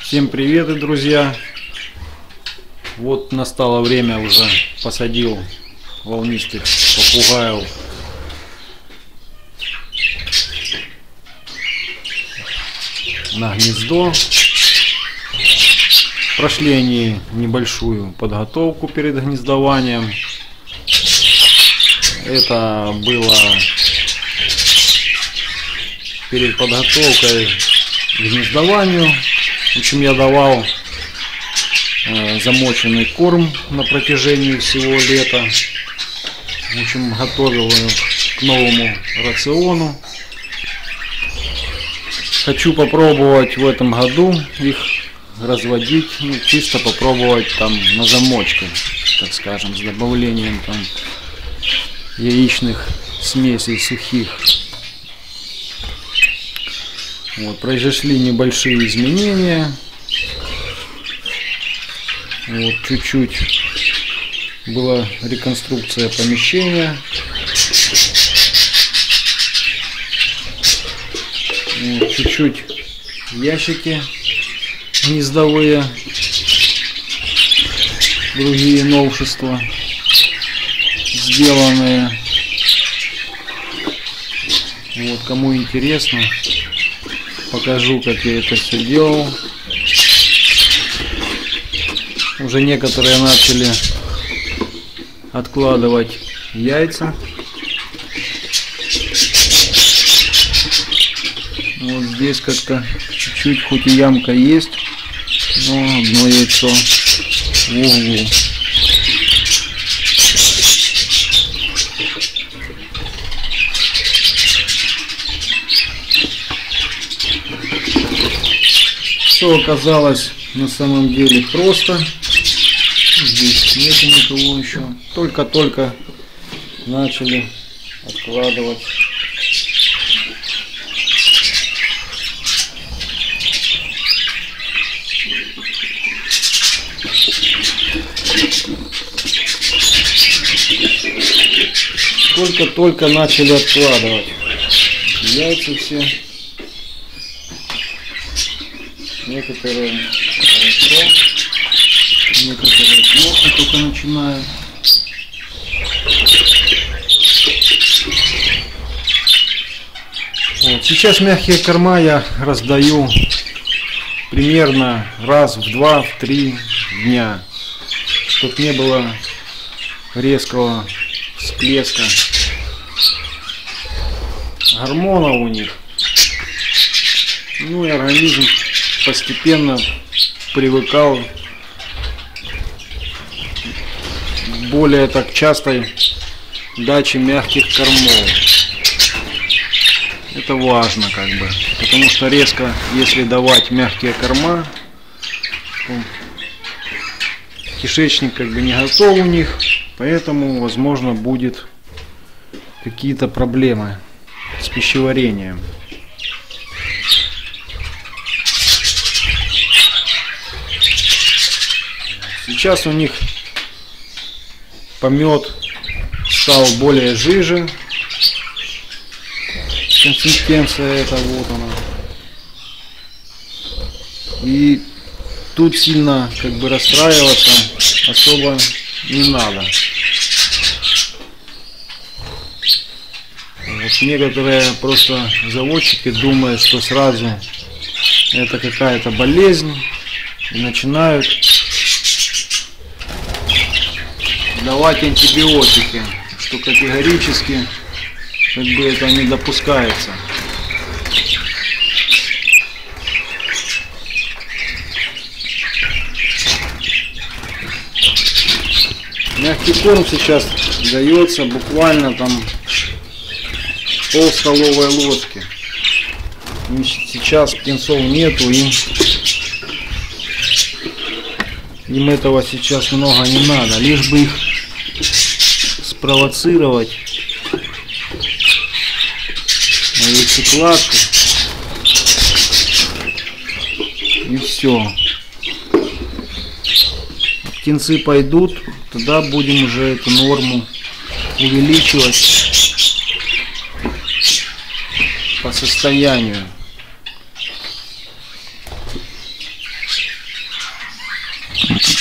Всем привет, друзья! Вот настало время, уже посадил волнистых попугаев на гнездо. Прошли они небольшую подготовку перед гнездованием. Это было перед подготовкой к гнездованию. В общем, я давал замоченный корм на протяжении всего лета. В общем, готовил к новому рациону. Хочу попробовать в этом году их разводить, чисто попробовать там на замочке, так скажем, с добавлением там яичных смесей сухих. Вот, произошли небольшие изменения. Вот, чуть-чуть была реконструкция помещения. Вот, чуть-чуть ящики гнездовые, другие новшества сделанные. Вот, кому интересно, покажу, как я это все делал. Уже некоторые начали откладывать яйца. Вот здесь как-то чуть-чуть, хоть и ямка есть, но одно яйцо в углу. Все оказалось на самом деле просто. Здесь нету никого еще. Только-только начали откладывать. Только начали откладывать яйца все. Некоторые хорошо, некоторые плохо только начинают. Вот. Сейчас мягкие корма я раздаю примерно раз в 2-3 дня, чтобы не было резкого всплеска гормонов у них. Ну и организм постепенно привыкал к более так частой даче мягких кормов. Это важно, как бы, потому что резко, если давать мягкие корма, то кишечник как бы не готов у них, поэтому возможно будет какие-то проблемы с пищеварением. Сейчас у них помет стал более жиже. Консистенция это вот она. И тут сильно как бы расстраиваться особо не надо. Вот некоторые просто заводчики думают, что сразу это какая-то болезнь, и начинают давать антибиотики, что категорически как бы это не допускается. Мягкий корм сейчас дается буквально там пол столовой ложки. Сейчас птенцов нету, им этого сейчас много не надо, лишь бы их спровоцировать на яйцекладку, и все. Птенцы пойдут, тогда будем уже эту норму увеличивать по состоянию.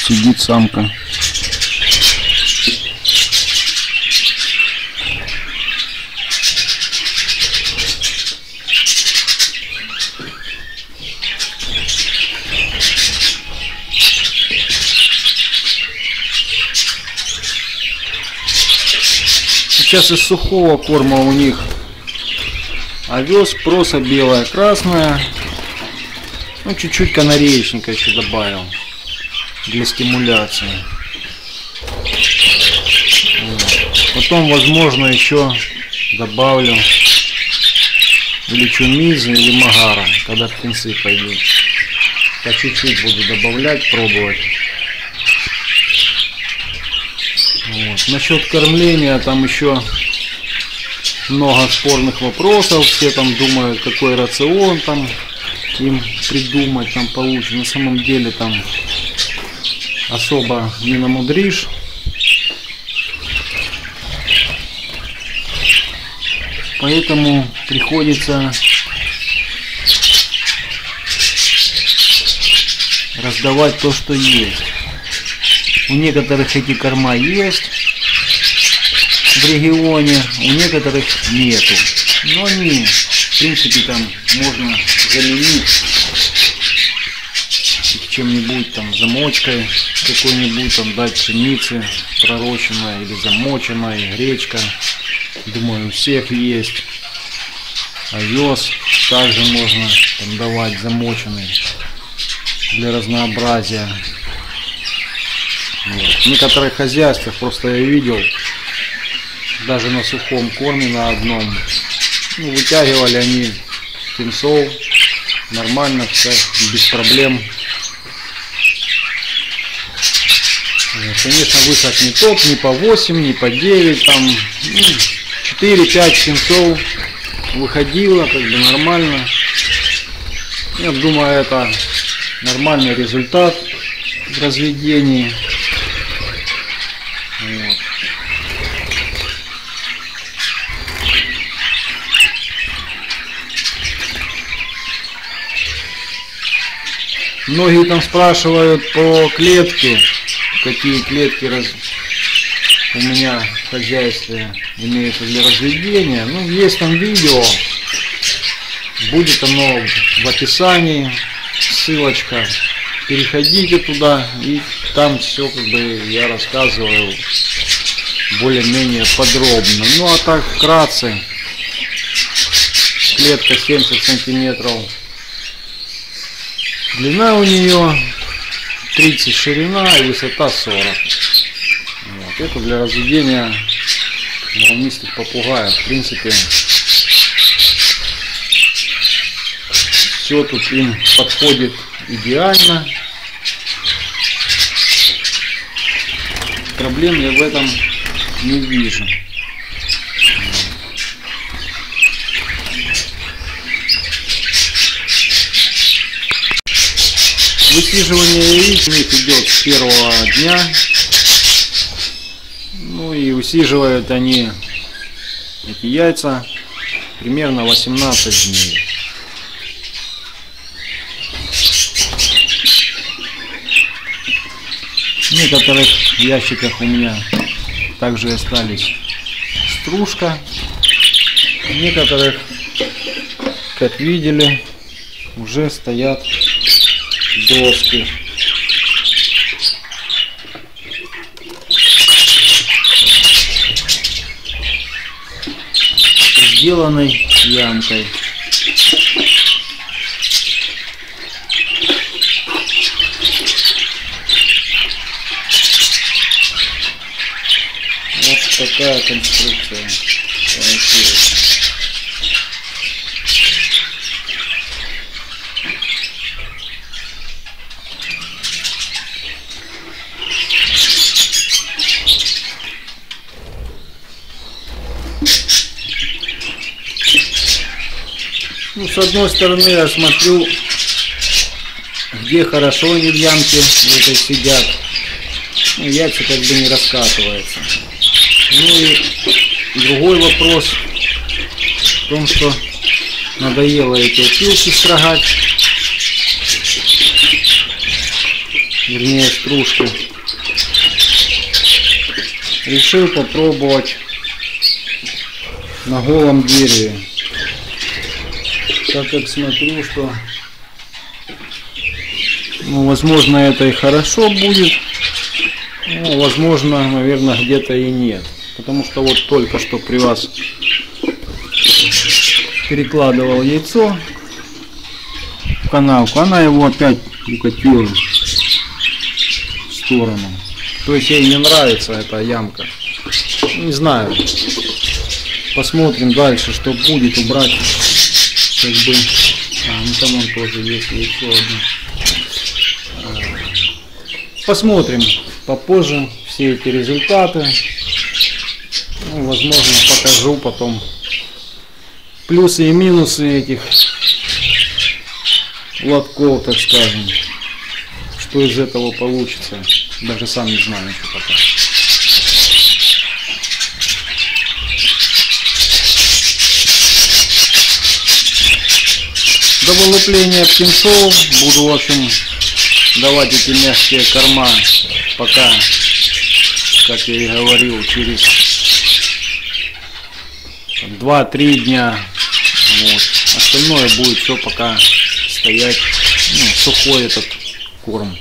Сидит самка. Сейчас из сухого корма у них овес, проса белая, красная. Ну, чуть-чуть канареечника еще добавил для стимуляции. Вот. Потом, возможно, еще добавлю или чумизы, или магара, когда птенцы пойдут. По чуть-чуть буду добавлять, пробовать. Вот. Насчет кормления там еще много спорных вопросов. Все там думают, какой рацион там им придумать там получше. На самом деле там особо не намудришь. Поэтому приходится раздавать то, что есть. У некоторых эти корма есть в регионе, у некоторых нету. Но они, в принципе, там можно заменить чем-нибудь там, замочкой какой-нибудь, там дать пшеницы пророщенной или замоченной, гречка. Думаю, у всех есть. Овес также можно там давать замоченный для разнообразия. Вот. В некоторых хозяйствах просто я видел, даже на сухом корме на одном, ну, вытягивали они птенцов нормально, все без проблем. Вот. Конечно, высот не топ, не по 8, не по 9, там 4-5 птенцов выходило, как бы нормально. Я думаю, это нормальный результат в разведении. Вот. Многие там спрашивают по клетке, какие клетки у меня в хозяйстве имеются для разведения. Ну, есть там видео, будет оно в описании, ссылочка. Переходите туда, и там все как бы я рассказываю более-менее подробно. Ну а так вкратце, клетка 70 сантиметров, длина у нее 30 ширина и высота 40. Вот. Это для разведения волнистых попугаев. В принципе, все тут им подходит идеально. Проблем я в этом не вижу. Высиживание яиц у них идет с первого дня. Ну и высиживают они эти яйца примерно 18 дней. В некоторых ящиках у меня также остались стружка. В некоторых, как видели, уже стоят доски. Сделанной ямкой. Вот такая конструкция получилась. Ну, с одной стороны, я смотрю, где хорошо они в ямке в этой сидят. Ну, яйца как бы не раскатываются. Ну и другой вопрос в том, что надоело эти опилки строгать. вернее стружки. Решил попробовать на голом дереве. Так как смотрю, что возможно это и хорошо будет, но возможно, наверное, где-то и нет. Потому что вот только что при вас перекладывал яйцо в канавку, она его опять укатила в сторону. То есть ей не нравится эта ямка. Не знаю. Посмотрим дальше, что будет. Убрать как бы. Ну там он тоже есть яйцо одно. Посмотрим попозже все эти результаты. Ну, возможно, покажу потом плюсы и минусы этих лотков, так скажем. Что из этого получится. Даже сам не знаю еще пока. До вылупления птенцов буду, в общем, давать эти мягкие корма, пока, как я и говорил, через 2-3 дня. Вот. Остальное будет все пока стоять, сухой этот корм.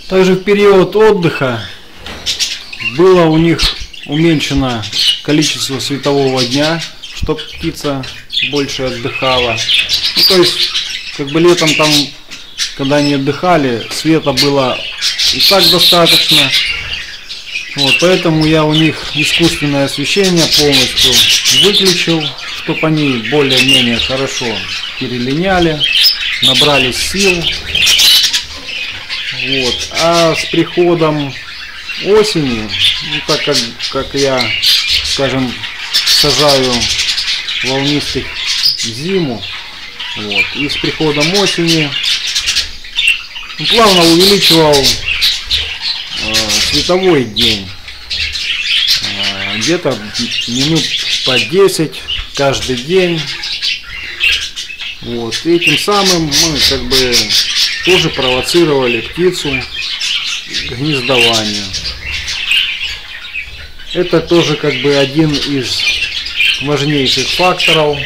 Также в период отдыха было у них уменьшено количество светового дня, чтобы птица больше отдыхала. Ну, то есть, как бы летом там, когда они отдыхали, света было и так достаточно. Вот, поэтому я у них искусственное освещение полностью выключил, чтобы они более-менее хорошо перелиняли, набрались сил. Вот. А с приходом осени, так как я, скажем, сажаю волнистых зиму, вот, и с приходом осени плавно увеличивал световой день, где-то минут по 10 каждый день. Вот. И тем самым мы как бы тоже провоцировали птицу к гнездованию. Это тоже как бы один из важнейших факторов,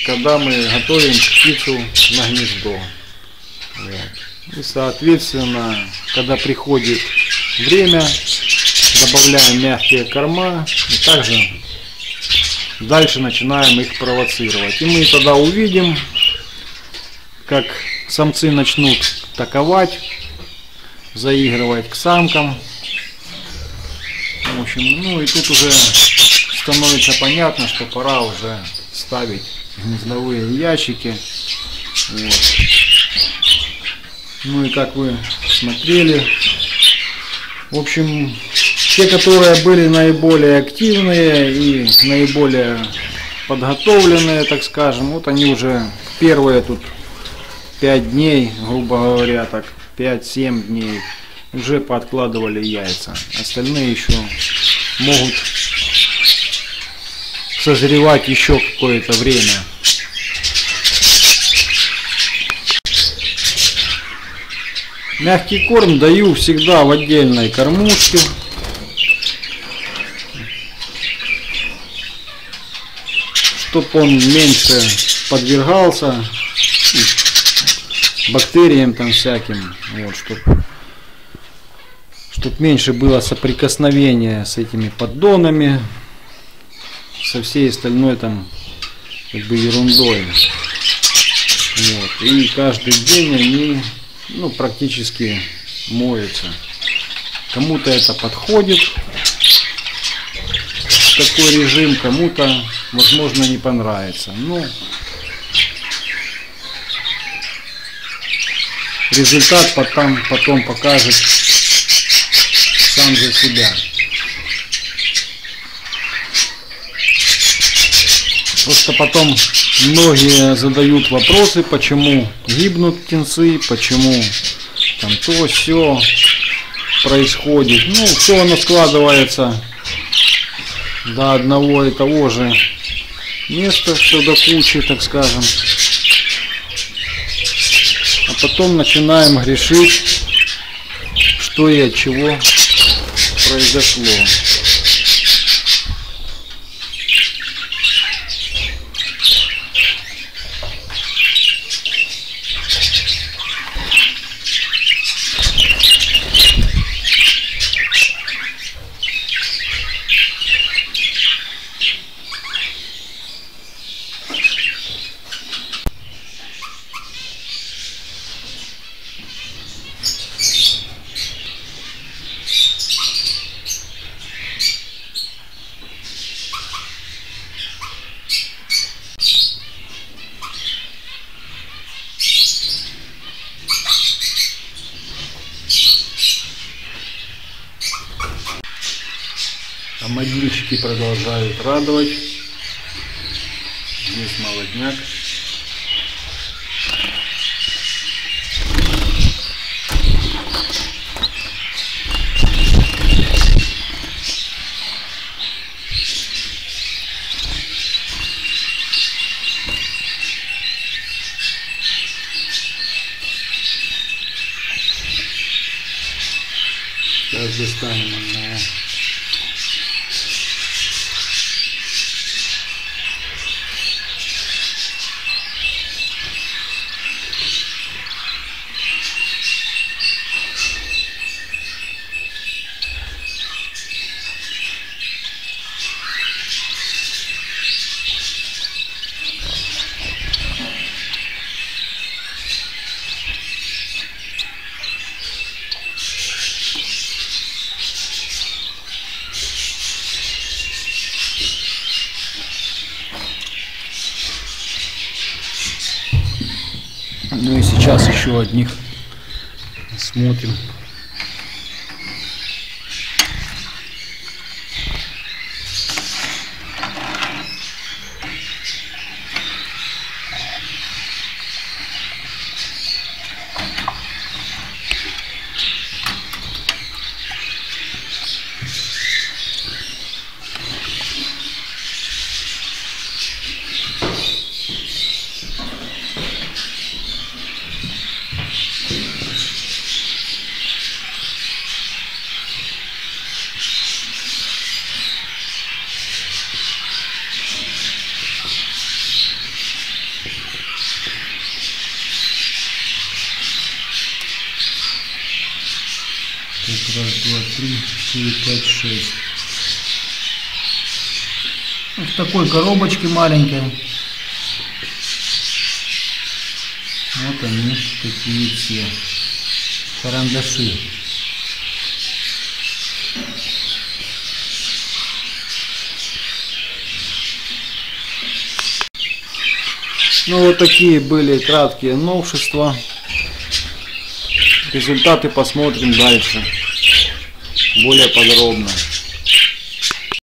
когда мы готовим птицу на гнездо. Вот. И соответственно, когда приходит время, добавляем мягкие корма и также дальше начинаем их провоцировать. И мы тогда увидим, как самцы начнут атаковать, заигрывать к самкам. В общем, и тут уже становится понятно, что пора уже ставить гнездовые ящики. Вот. Ну и как вы смотрели, в общем, те, которые были наиболее активные и наиболее подготовленные, так скажем, вот они уже первые тут 5 дней, грубо говоря, так 5-7 дней уже подкладывали яйца. Остальные еще могут созревать еще какое-то время. Мягкий корм даю всегда в отдельной кормушке. Чтобы он меньше подвергался бактериям там всяким, вот, чтобы меньше было соприкосновения с этими поддонами, со всей остальной там как бы ерундой. Вот. И каждый день они практически моются. Кому-то это подходит, такой режим, кому-то возможно не понравится. Результат потом покажет сам за себя. Просто потом многие задают вопросы, почему гибнут птенцы, почему там то, сё. происходит. Ну, все оно складывается до одного и того же места, все до кучи, так скажем. А потом начинаем грешить, что и от чего произошло. А могильщики продолжают радовать. Здесь молодняк. Сейчас достанем одного. Ну и сейчас еще одних смотрим. Раз, два, три, 4, 5, 6. В такой коробочке маленькой. Вот они такие все карандаши. Ну вот такие были краткие новшества. Результаты посмотрим дальше, более подробно.